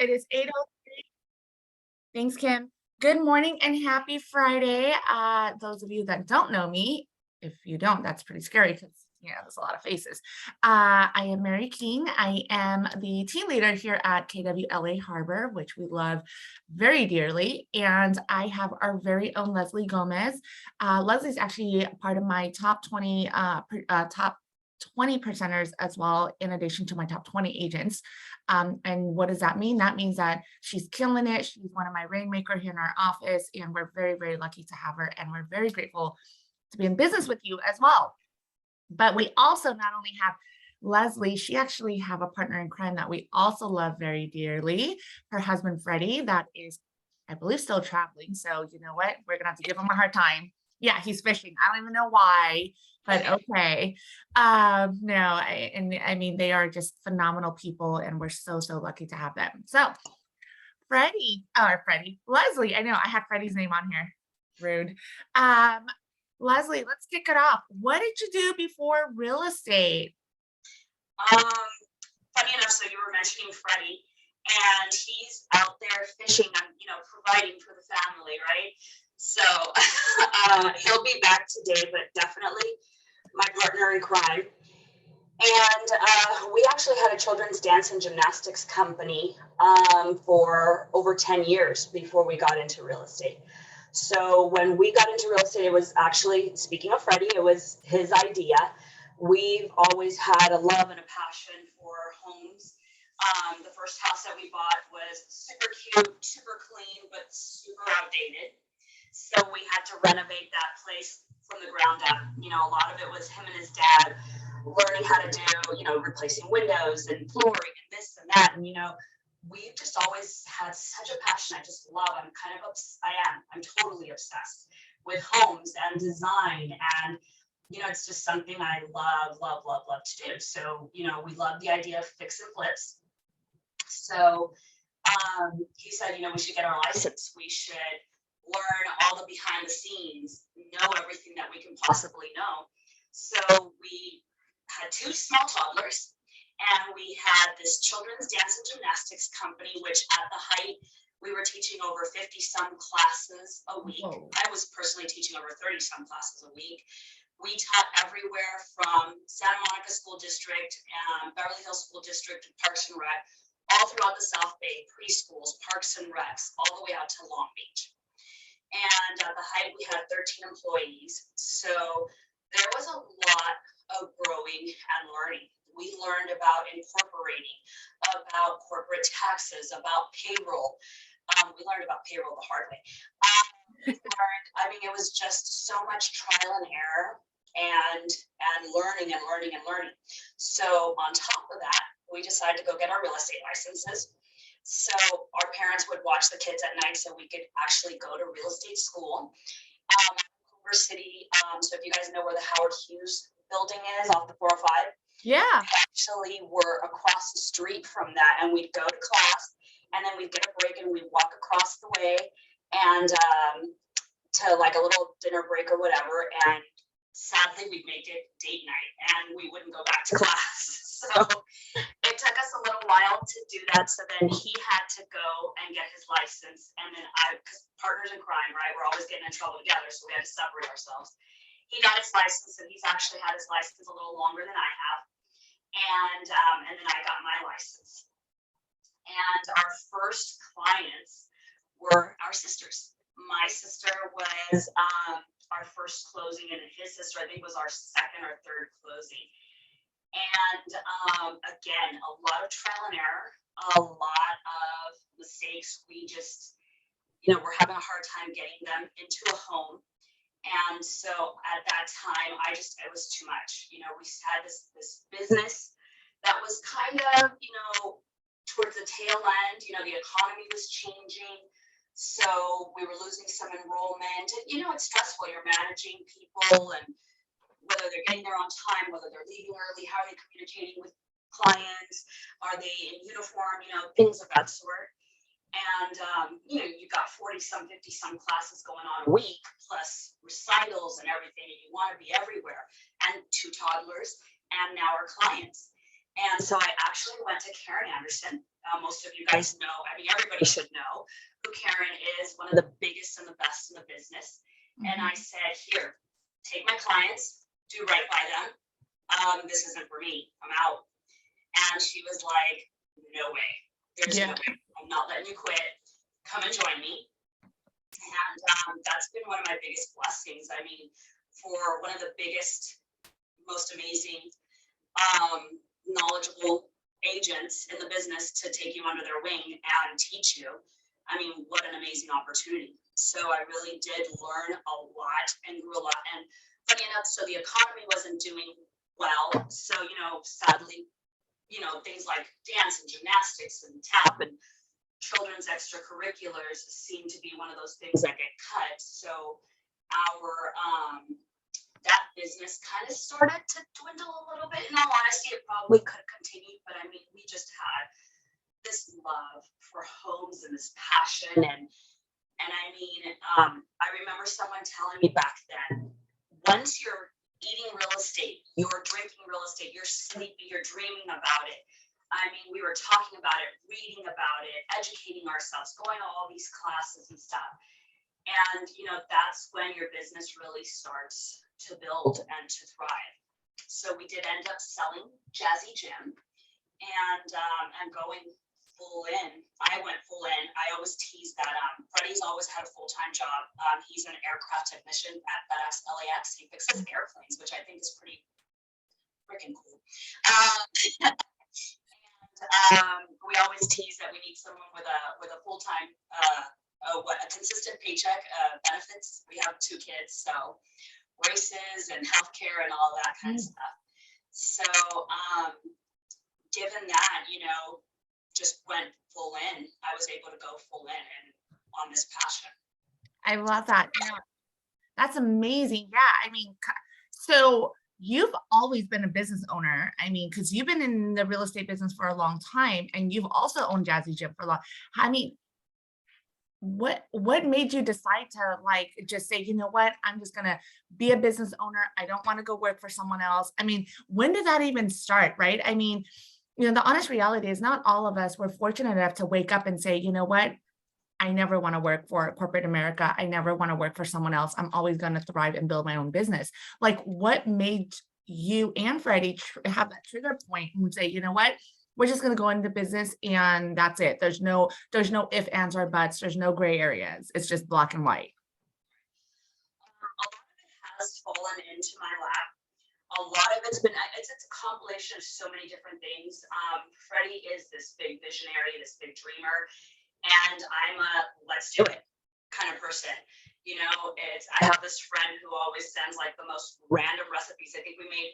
It is 8:03. Thanks, Kim. Good morning and happy Friday. Those of you that don't know me, if you don't, that's pretty scary because there's a lot of faces. I am Mary King. I am the team leader here at KWLA Harbor, which we love very dearly. And I have our very own Leslie Gomez. Leslie's actually part of my top 20 top 20 percenters as well, in addition to my top 20 agents. And what does that mean? That means that she's killing it. She's one of my rainmaker here in our office, and we're very, very lucky to have her. And we're very grateful to be in business with you as well. But we also not only have Leslie, she actually have a partner in crime that we also love very dearly. Her husband, Freddie, that is, I believe, still traveling. So you know what? We're gonna have to give him a hard time. Yeah, he's fishing. I don't even know why, but okay. No, and I mean they are just phenomenal people, and we're so so lucky to have them. So Leslie. I know I had Freddie's name on here. Rude. Um, Leslie, let's kick it off. What did you do before real estate? Um, Funny enough, so you were mentioning Freddie, and he's out there fishing and providing for the family, right? So he'll be back today, but definitely my partner in crime. And we actually had a children's dance and gymnastics company for over 10 years before we got into real estate. So when we got into real estate, it was actually, speaking of Freddie, it was his idea. We've always had a love and a passion for homes. The first house that we bought was super cute, super clean, but super outdated. So we had to renovate that place from the ground up. A lot of it was him and his dad learning how to do, replacing windows and flooring and this and that. And, we've just always had such a passion. I just love, I'm totally obsessed with homes and design. And, it's just something I love, love, love, love to do. So, we love the idea of fix and flips. So he said, we should get our license. We should learn all the behind the scenes, know everything that we can possibly know. So we had two small toddlers, and we had this children's dance and gymnastics company, which at the height, we were teaching over 50 some classes a week. Whoa. I was personally teaching over 30 some classes a week. We taught everywhere from Santa Monica School District, Beverly Hills School District, Parks and Rec, all throughout the South Bay, preschools, parks and recs, all the way out to Long Beach. And at the height, we had 13 employees. So there was a lot of growing and learning. We learned about incorporating, about corporate taxes, about payroll. We learned about payroll the hard way. It was just so much trial and error and learning and learning and learning. So on top of that, we decided to go get our real estate licenses. So our parents would watch the kids at night so we could actually go to real estate school. Culver City, so if you guys know where the Howard Hughes building is off the 405, Yeah. actually we're across the street from that, and we'd go to class, and then we'd get a break and we'd walk across the way and to like a little dinner break or whatever, and sadly we'd make it date night and we wouldn't go back to class. So it took us a little while to do that. So then he had to go and get his license, and then because partners in crime, right, we're always getting in trouble together, so we had to separate ourselves. He got his license, and he's actually had his license a little longer than I have, and then I got my license. And our first clients were our sisters. My sister was our first closing, and his sister, I think, was our second or third closing. And again, a lot of trial and error, a lot of mistakes. We just, we're having a hard time getting them into a home. And so at that time, it was too much. We had this business that was kind of, towards the tail end. The economy was changing. So we were losing some enrollment. And, it's stressful. You're managing people and whether they're getting there on time, whether they're leaving early, how are they communicating with clients, are they in uniform, things of that sort. And, you got 40 some, 50 some classes going on a week, plus recitals and everything, and you want to be everywhere. And two toddlers, and now our clients. And so I actually went to Karen Anderson. Most of you guys know mean, everybody should know who Karen is, one of the biggest and the best in the business. And I said, here, take my clients, do right by them. This isn't for me. I'm out. And she was like, no way. There's no way. I'm not letting you quit. Come and join me. And that's been one of my biggest blessings. I mean, for one of the biggest, most amazing, knowledgeable agents in the business to take you under their wing and teach you. I mean, what an amazing opportunity. So I really did learn a lot and grew a lot. And funny enough, so the economy wasn't doing well. So, you know, sadly, you know, things like dance and gymnastics and tap and children's extracurriculars seem to be one of those things that get cut. So our that business kind of started to dwindle a little bit. In all honesty, it probably could have continued, but I mean, we just had this love for homes and this passion. And I mean, I remember someone telling me back then, once you're eating real estate, you're drinking real estate, you're sleeping, you're dreaming about it. I mean, we were talking about it, reading about it, educating ourselves, going to all these classes and stuff. And, you know, that's when your business really starts to build and to thrive. So we did end up selling Jazzy Gym and going full in. I went full in. I always tease that Freddie's always had a full-time job. He's an aircraft technician at FedEx LAX. He fixes airplanes, which I think is pretty freaking cool. We always tease that we need someone with a full-time, a consistent paycheck, benefits. We have 2 kids, so races and healthcare and all that kind of stuff. So, given that, you know, just went full in, I was able to go full in and on this passion. I love that. Yeah, that's amazing. Yeah, I mean, so you've always been a business owner. I mean, because you've been in the real estate business for a long time, and you've also owned Jazzy Gym for a long. I mean, what made you decide to like just say, you know what, I'm just gonna be a business owner. I don't want to go work for someone else. I mean, when did that even start, right? I mean, you know, the honest reality is not all of us were fortunate enough to wake up and say, you know what, I never want to work for corporate America. I never want to work for someone else. I'm always going to thrive and build my own business. Like, what made you and Freddie have that trigger point and say, you know what, we're just going to go into business and that's it. There's no if, ands, or buts. There's no gray areas. It's just black and white. A lot of it has fallen into my lap. A lot of it's been, it's a compilation of so many different things. Freddie is this big visionary, this big dreamer, and I'm a let's do it kind of person. You know, I have this friend who always sends like the most random recipes. I think we made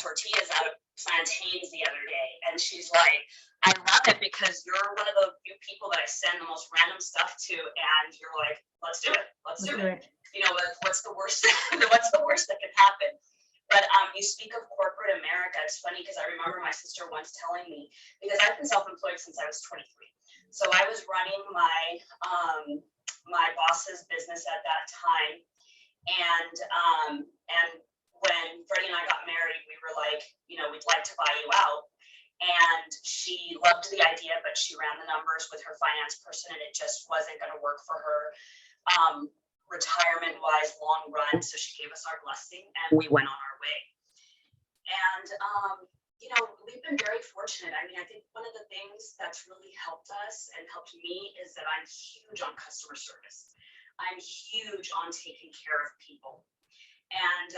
tortillas out of plantains the other day, and she's like, I love it because you're one of the few people that I send the most random stuff to, and you're like, let's do it. Let's do it. You know, what's the worst? What's the worst that can happen? But you speak of corporate America. It's funny because I remember my sister once telling me, because I've been self-employed since I was 23. So I was running my my boss's business at that time, and when Freddie and I got married, we were like, you know, we'd like to buy you out. And she loved the idea, but she ran the numbers with her finance person, and it just wasn't going to work for her retirement wise, long run. So she gave us our blessing and we went on our way. And, you know, we've been very fortunate. I mean, I think one of the things that's really helped us and helped me is that I'm huge on customer service. I'm huge on taking care of people. And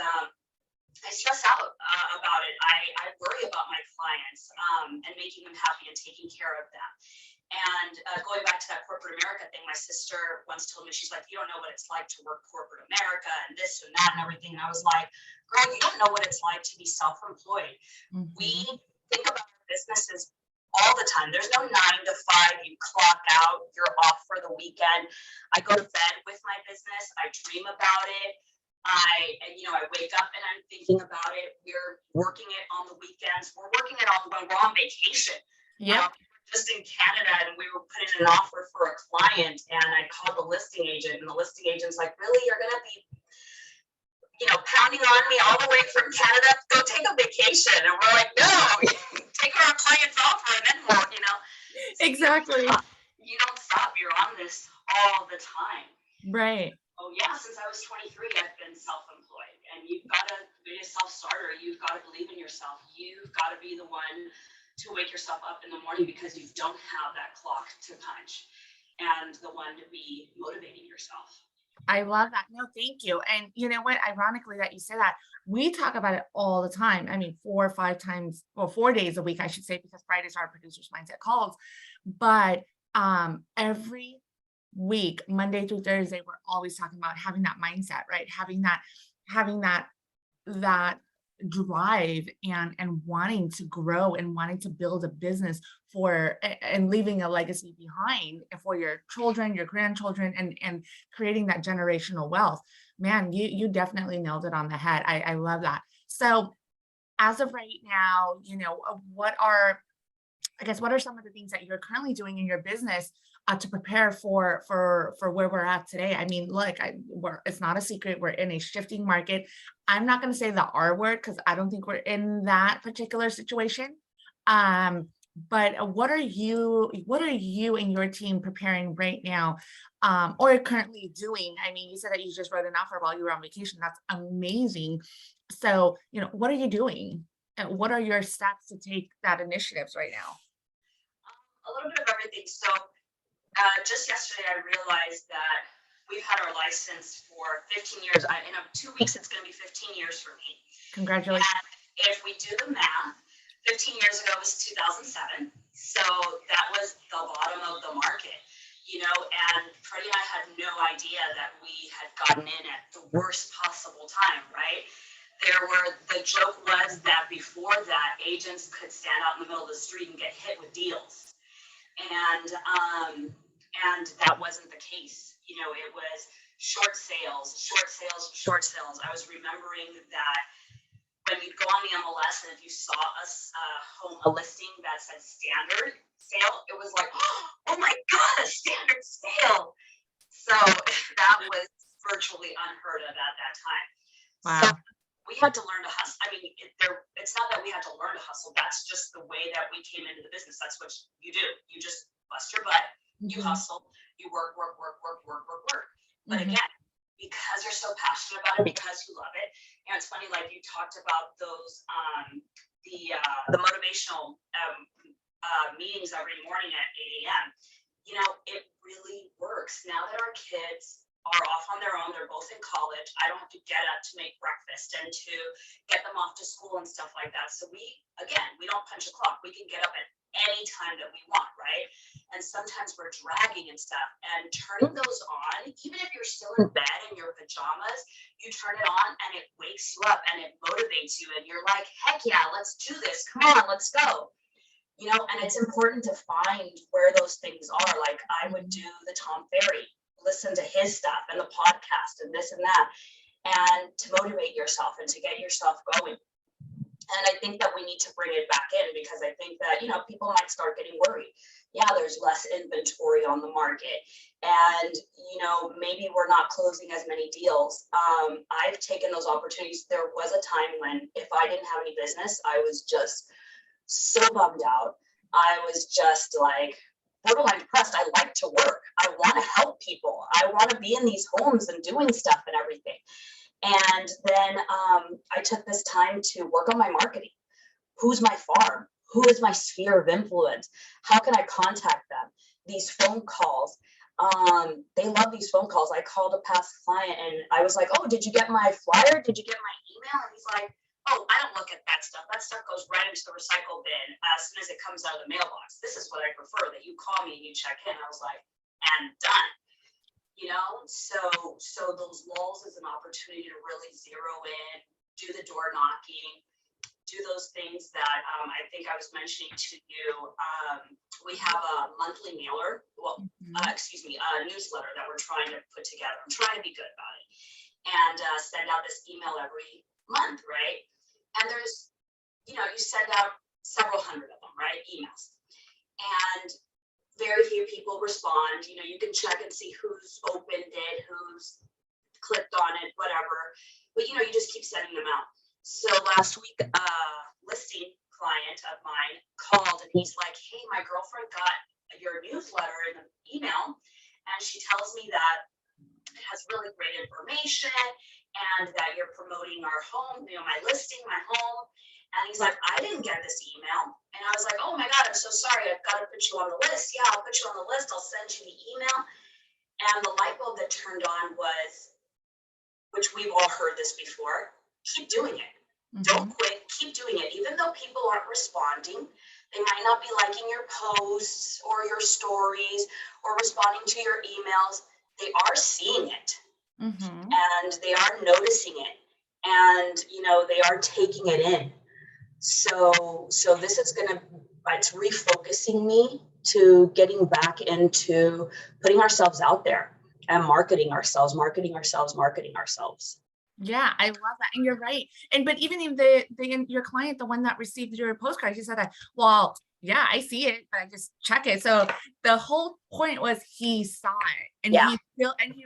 I stress out about it. I worry about my clients and making them happy and taking care of them. And going back to that corporate America thing, my sister once told me, she's like, you don't know what it's like to work corporate America and this and that and everything. And I was like, girl, you don't know what it's like to be self-employed. Mm-hmm. We think about our businesses all the time. There's no 9 to 5, you clock out, you're off for the weekend. I go to bed with my business. I dream about it. I wake up and I'm thinking about it. We're working it on the weekends. We're working it on when we're on vacation. Yeah. Just in Canada, and we were putting in an offer for a client, and I called the listing agent, and the listing agent's like, really, you're going to be, you know, pounding on me all the way from Canada? Go take a vacation. And we're like, no, take our client's offer and then we'll, you know. So Exactly. you don't stop. You're on this all the time. Right. Oh yeah, since I was 23, I've been self-employed, and you've got to be a self-starter. You've got to believe in yourself. You've got to be the one to wake yourself up in the morning because you don't have that clock to punch, and the one to be motivating yourself. I love that. No, thank you. And you know what? Ironically, that you say that, we talk about it all the time. I mean, 4 or 5 times, well, 4 days a week, I should say, because Fridays are producers mindset calls. But every week, Monday through Thursday, we're always talking about having that mindset, right? Having that drive and wanting to grow and wanting to build a business and leaving a legacy behind for your children, your grandchildren, and creating that generational wealth. Man, you definitely nailed it on the head. I love that. So as of right now, what are, I guess, what are some of the things that you're currently doing in your business to prepare for where we're at today? I mean, look, it's not a secret. We're in a shifting market. I'm not going to say the R word because I don't think we're in that particular situation. But what are you and your team preparing right now, or currently doing? I mean, you said that you just wrote an offer while you were on vacation. That's amazing. So, what are you doing? And what are your steps to take that initiatives right now? A little bit of everything. So just yesterday, I realized that we've had our license for 15 years. In 2 weeks, it's going to be 15 years for me. Congratulations. And if we do the math, 15 years ago was 2007. So that was the bottom of the market, and Freddie and I had no idea that we had gotten in at the worst possible time, right? The joke was that before that, agents could stand out in the middle of the street and get hit with deals. And that wasn't the case. It was short sales, short sales, short sales. I was remembering that when you'd go on the MLS and if you saw a listing that said standard sale, it was like, oh my God, a standard sale. So that was virtually unheard of at that time. So Wow. we had to learn to hustle. I mean, it's not that we had to learn to hustle. That's just the way that we came into the business. That's what you do. You just bust your butt, you Mhm, hustle, you work, work, work, work, work, work, work. But mhm, again, because you're so passionate about it, because you love it, and it's funny, like you talked about those, the motivational meetings every morning at 8 a.m. It really works. Now that our kids are off on their own, they're both in college. I don't have to get up to make breakfast and to get them off to school and stuff like that. So we don't punch a clock. We can get up at any time that we want, right? And sometimes we're dragging and stuff, and turning those on, even if you're still in bed in your pajamas, you turn it on and it wakes you up and it motivates you. And you're like, heck yeah, let's do this. Come on, let's go. And it's important to find where those things are. Like I would do the Tom Ferry, listen to his stuff and the podcast and this and that, and to motivate yourself and to get yourself going. And I think that we need to bring it back in because I think that, people might start getting worried. Yeah, there's less inventory on the market. And, maybe we're not closing as many deals. I've taken those opportunities. There was a time when if I didn't have any business, I was just so bummed out. I was just like borderline depressed. I like to work. I want to help people. I want to be in these homes and doing stuff and everything. And then I took this time to work on my marketing. Who's my farm? Who is my sphere of influence? How can I contact them? These phone calls. They love these phone calls. I called a past client and I was like, oh, did you get my flyer? Did you get my email? And he's like, oh, I don't look at that stuff. That stuff goes right into the recycle bin as soon as it comes out of the mailbox. This is what I prefer, that you call me and you check in. I was like, and done. So those lulls is an opportunity to really zero in, do the door knocking, do those things that I think I was mentioning to you. We have a monthly mailer, a newsletter that we're trying to put together. I'm trying to be good about it and send out this email every month, right? And there's, you send out several hundred of them, right? Emails. And very few people respond. You can check and see who's opened it, who's clicked on it, whatever. But you just keep sending them out. So last week, listing client of mine called and he's like, hey, my girlfriend got your newsletter in the email and she tells me that it has really great information and that you're promoting our home, my listing, my home. And he's like, I didn't get this email. And I was like, oh my God, I'm so sorry. I've got to put you on the list. Yeah, I'll put you on the list. I'll send you the email. And the light bulb that turned on was, which we've all heard this before, keep doing it. Don't quit, keep doing it. Even though people aren't responding, they might not be liking your posts or your stories or responding to your emails. They are seeing it and they are noticing it and, they are taking it in. So this is it's refocusing me to getting back into putting ourselves out there and marketing ourselves. Yeah, I love that. And you're right. But even your client, the one that received your postcard, he said that, well, yeah, I see it, but I just check it. So the whole point was he saw it and he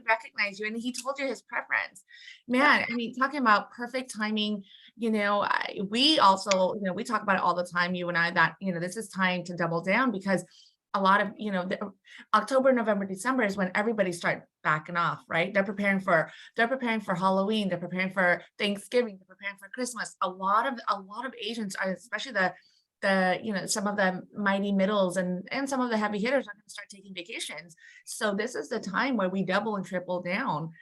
recognized you and he told you his preference. Man, I mean, talking about perfect timing, we also, we talk about it all the time, you and I, that, this is time to double down because a lot of, October, November, December is when everybody starts backing off, right? They're preparing for Halloween, they're preparing for Thanksgiving, they're preparing for Christmas. A lot of agents are, especially some of the mighty middles and some of the heavy hitters are going to start taking vacations. So this is the time where we double and triple down.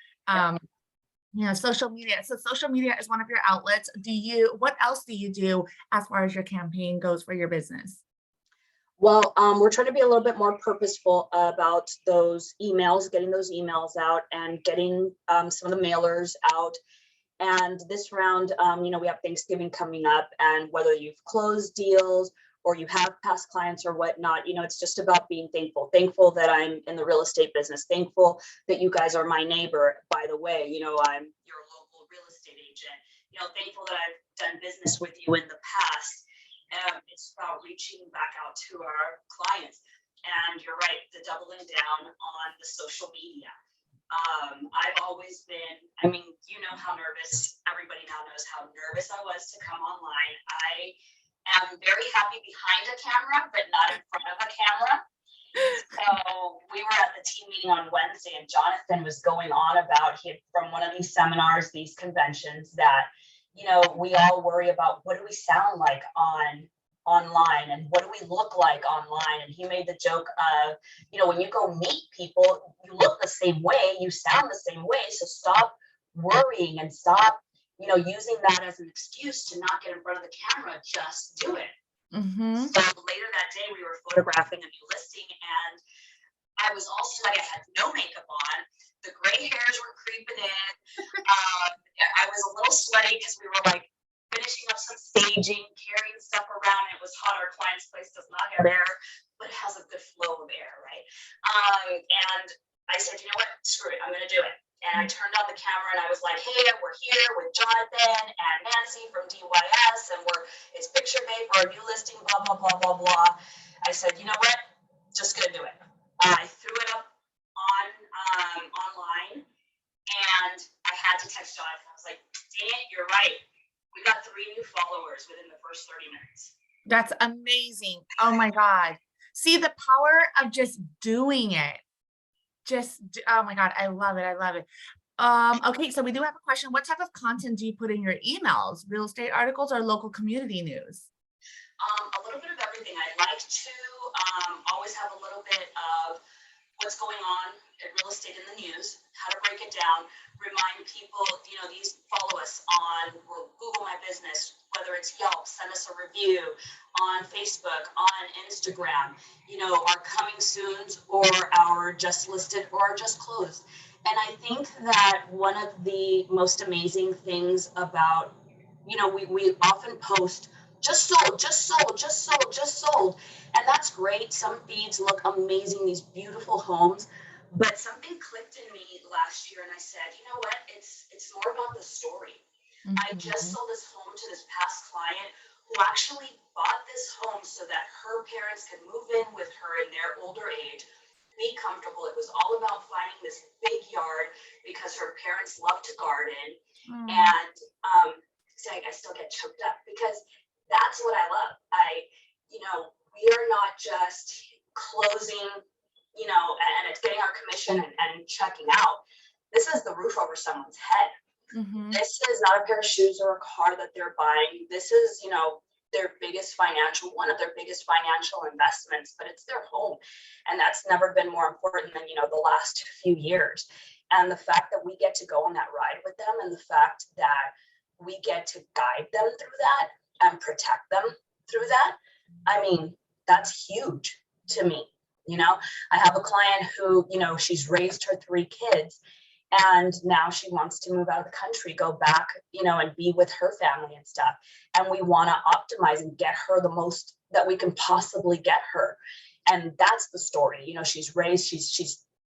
Social media. So social media is one of your outlets. What else do you do as far as your campaign goes for your business? Well, we're trying to be a little bit more purposeful about those emails, getting those emails out and getting some of the mailers out. And this round, we have Thanksgiving coming up, and whether you've closed deals or you have past clients or whatnot, it's just about being thankful that I'm in the real estate business, thankful that you guys are my neighbor. By the way, I'm your local real estate agent, thankful that I've done business with you in the past. It's about reaching back out to our clients. And you're right, the doubling down on the social media. I've always been, how nervous, everybody now knows how nervous I was to come online. I am very happy behind a camera, but not in front of a camera. So we were at the team meeting on Wednesday and Jonathan was going on about from one of these seminars, these conventions that, we all worry about what do we sound like online and what do we look like online. And he made the joke of, when you go meet people, you look the same way, you sound the same way. So stop worrying and stop, using that as an excuse to not get in front of the camera. Just do it. So later that day, we were photographing a new listing and I was all sweaty. I had no makeup on. The gray hairs were creeping in. I was a little sweaty because we were finishing up some staging, carrying stuff around. It was hot. Our client's place does not have air, but it has a good flow of air, right? And I said, you know what? Screw it. I'm going to do it. And I turned on the camera and I was like, hey, we're here with Jonathan and Nancy from DYS, and it's picture day for our new listing, blah, blah, blah, blah, blah. I said, you know what? Just going to do it. I threw it up online and I had to text Jonathan. I was like, dang it, you're right. We got 3 new followers within the first 30 minutes. That's amazing. Oh my God. See the power of just doing it. Oh my God. I love it. Okay. So we do have a question. What type of content do you put in your emails? Real estate articles or local community news? A little bit of everything. I like to always have a little bit of what's going on in real estate in the news, how to break it down, remind people, these follow us on Google My Business, whether it's Yelp, send us a review on Facebook, on Instagram, our coming soons or our just listed or just closed. And I think that one of the most amazing things about, we often post just sold. And that's great. Some feeds look amazing, these beautiful homes. But something clicked in me last year and I said, you know what? It's more about the story. I just sold this home to this past client who actually bought this home so that her parents could move in with her in their older age, be comfortable. It was all about finding this big yard because her parents love to garden. And I still get choked up because that's what I love. We are not just closing, and it's getting our commission and checking out. This is the roof over someone's head. Mhm. This is not a pair of shoes or a car that they're buying. This is, one of their biggest financial investments, but it's their home. And that's never been more important than, the last few years. And the fact that we get to go on that ride with them, and the fact that we get to guide them through that and protect them through that, I mean, that's huge to me. I have a client who, she's raised her 3 kids, and now she wants to move out of the country, go back, and be with her family and stuff. And we want to optimize and get her the most that we can possibly get her. And that's the story. She's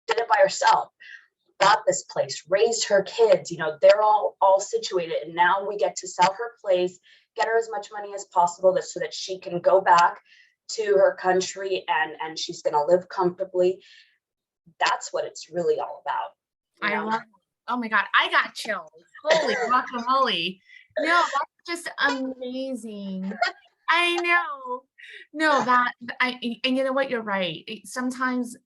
did it by herself, bought this place, raised her kids, they're all situated. And now we get to sell her place, get her as much money as possible so that she can go back to her country and she's going to live comfortably. That's what it's really all about. I love it. Oh my God, I got chills. Holy guacamole. No, that's just amazing. I know. No, and you know what, you're right. Sometimes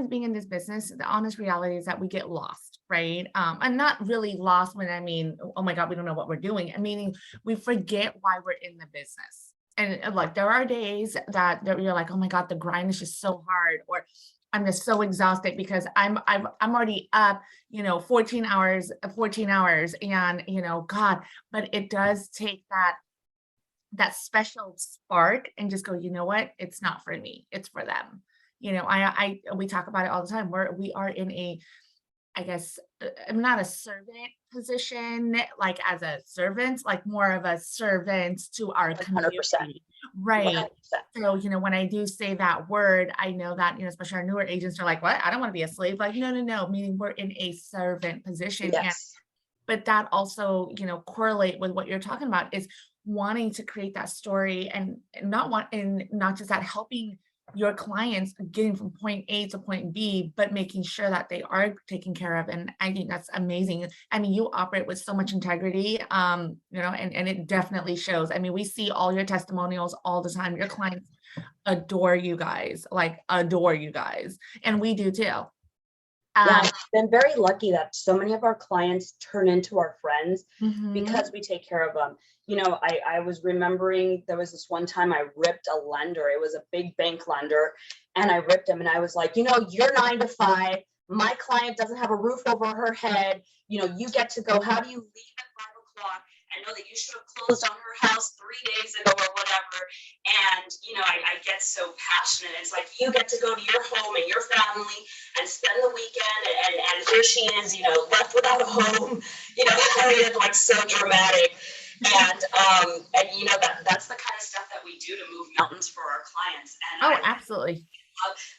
being in this business, the honest reality is that we get lost, right? And not really lost when I mean, oh my God, we don't know what we're doing. I mean, we forget why we're in the business. And like, there are days that you're like, oh my God, the grind is just so hard, or I'm just so exhausted because I'm already up, 14 hours, and God, but it does take that special spark and just go, you know what? It's not for me. It's for them. We talk about it all the time. We are in a, I guess, I'm not a servant position, like as a servant, like more of a servant to our 100%. community. Right. 100%. So, when I do say that word, I know that, especially our newer agents are like, what? I don't want to be a slave. Like, no, meaning we're in a servant position. Yes. But that also, correlate with what you're talking about is wanting to create that story and not just that, helping your clients getting from point A to point B, but making sure that they are taken care of. And I think that's amazing. I mean, you operate with so much integrity, and it definitely shows. I mean, we see all your testimonials all the time. Your clients adore you guys, and we do too. Yeah, I've been very lucky that so many of our clients turn into our friends because we take care of them. I was remembering there was this one time I ripped a lender. It was a big bank lender, and I ripped him, and I was like, you're 9 to 5. My client doesn't have a roof over her head. You get to go. How do you leave at 5 o'clock? I know that you should have closed on her house 3 days ago or whatever. And, I get so passionate. It's like, you get to go to your home and your family and spend the weekend. And here she is, left without a home, like so dramatic. And that's the kind of stuff that we do to move mountains for our clients. And absolutely.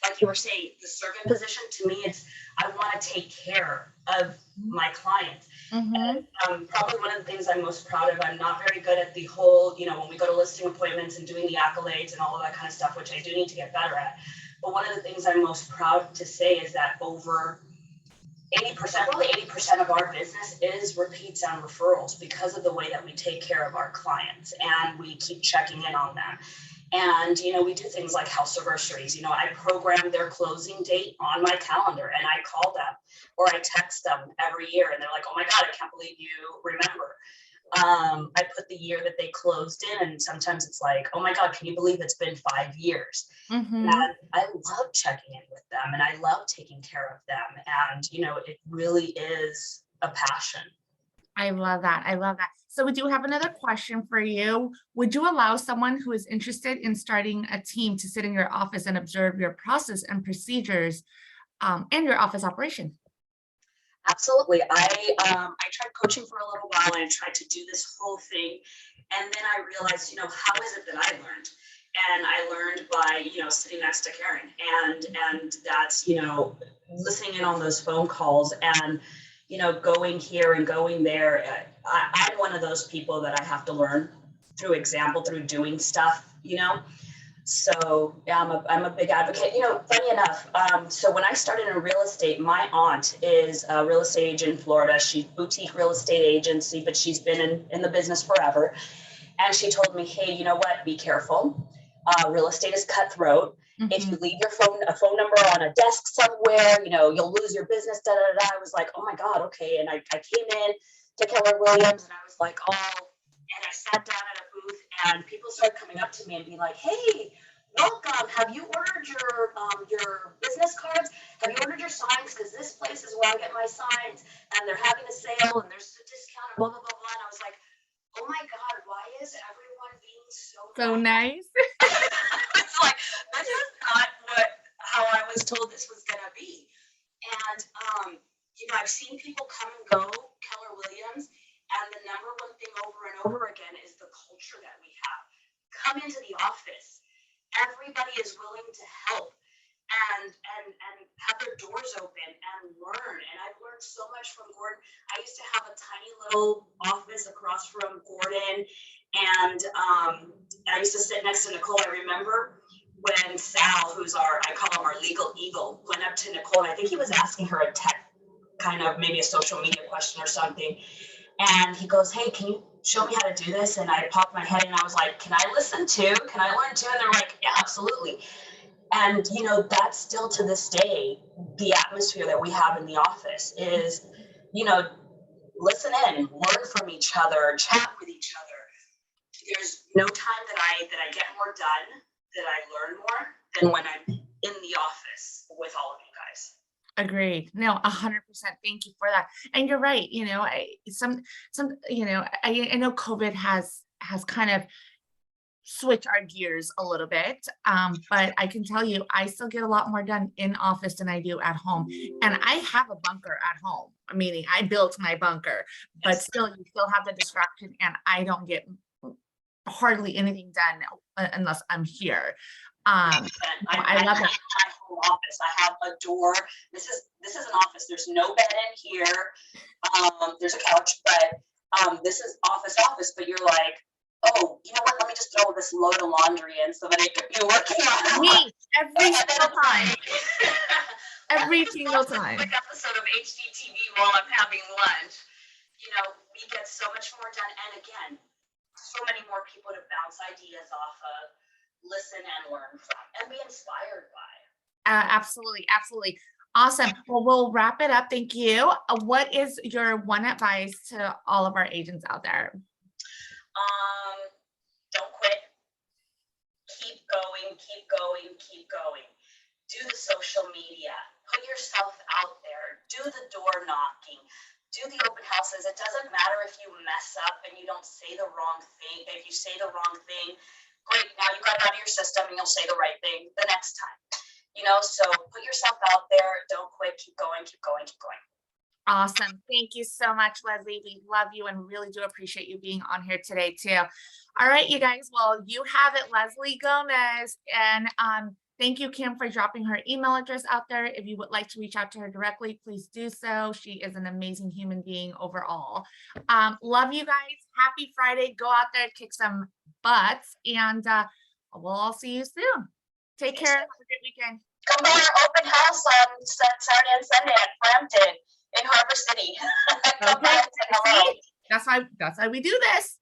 Like you were saying, the servant position to me, I want to take care of my clients. And probably one of the things I'm most proud of, I'm not very good at the whole, when we go to listing appointments and doing the accolades and all of that kind of stuff, which I do need to get better at. But one of the things I'm most proud to say is that over 80%, probably 80% of our business is repeats and referrals because of the way that we take care of our clients and we keep checking in on them. And, we do things like house anniversaries. I program their closing date on my calendar and I call them or I text them every year and they're like, oh my God, I can't believe you remember. I put the year that they closed in, and sometimes it's like, oh my God, can you believe it's been 5 years? And I love checking in with them and I love taking care of them. And, it really is a passion. I love that. So we do have another question for you. Would you allow someone who is interested in starting a team to sit in your office and observe your process and procedures, and your office operation? Absolutely. I tried coaching for a little while and I tried to do this whole thing. And then I realized, how is it that I learned? And I learned by, sitting next to Karen and that's, listening in on those phone calls and, going here and going there. I'm one of those people that I have to learn through example, through doing stuff, So yeah, I'm a big advocate. Funny enough, so when I started in real estate, my aunt is a real estate agent in Florida. She's boutique real estate agency, but she's been in the business forever. And she told me, hey, you know what? Be careful. Real estate is cutthroat. If you leave a phone number on a desk somewhere, you'll lose your business. Da, da, da. I was like, oh my God, okay. And I came in to Keller Williams, and I was like, and I sat down at a booth, and people started coming up to me and be like, hey, welcome. Have you ordered your business cards? Have you ordered your signs? Because this place is where I get my signs, and they're having a sale, and there's a discount, and blah, blah, blah, blah. And I was like, oh my God, why is everyone being so nice? It's like, this is not how I was told this was gonna be. And I've seen people come and go Keller Williams, and the number one thing over and over again is the culture that we have. Come into the office. Everybody is willing to help and have their doors open and learn. And I've learned so much from Gordon. I used to have a tiny little office across from Gordon, and I used to sit next to Nicole. I remember when Sal, I call him our legal eagle, went up to Nicole, and I think he was asking her a tech kind of maybe a social media question or something. And he goes, hey, can you show me how to do this? And I popped my head in, and I was like, can I listen too? Can I learn too? And they're like, yeah, absolutely. And, that's still to this day, the atmosphere that we have in the office is, listen in, learn from each other, chat with each other. There's no time that I get more done, that I learn more than when I'm in the office with all of you guys. Agreed. No, 100%. Thank you for that. And you're right. I know COVID has kind of switch our gears a little bit. But I can tell you, I still get a lot more done in office than I do at home. And I have a bunker at home, meaning I built my bunker, but still, you still have the distraction, and I don't get hardly anything done unless I'm here. I love that. My home office. I have a door. This is an office. There's no bed in here. There's a couch, but this is office. But you're like, oh, you know what? Let me just throw this load of laundry in so that you're working on me every single time. Every single time. Quick episode of HGTV while I'm having lunch. We get so much more done, and again, so many more people to bounce ideas off of, listen and learn from, and be inspired by. Absolutely. Awesome. Well, we'll wrap it up. Thank you. What is your one advice to all of our agents out there? Don't quit. Keep going. Do the social media. Put yourself out there. Do the door knocking. Do the open houses. It doesn't matter if you mess up and you don't say the wrong thing. If you say the wrong thing, great. Now you got it out of your system, and you'll say the right thing the next time. So put yourself out there. Don't quit. Keep going. Awesome. Thank you so much, Leslie. We love you and really do appreciate you being on here today too. All right, you guys. Well, you have it, Leslie Gomez. And thank you, Kim, for dropping her email address out there. If you would like to reach out to her directly, please do so. She is an amazing human being overall. Love you guys. Happy Friday. Go out there, kick some butts, and we'll all see you soon. Take care. Have a great weekend. Come to our open house on Saturday and Sunday at Frampton in Harbor City. Okay. That's why we do this.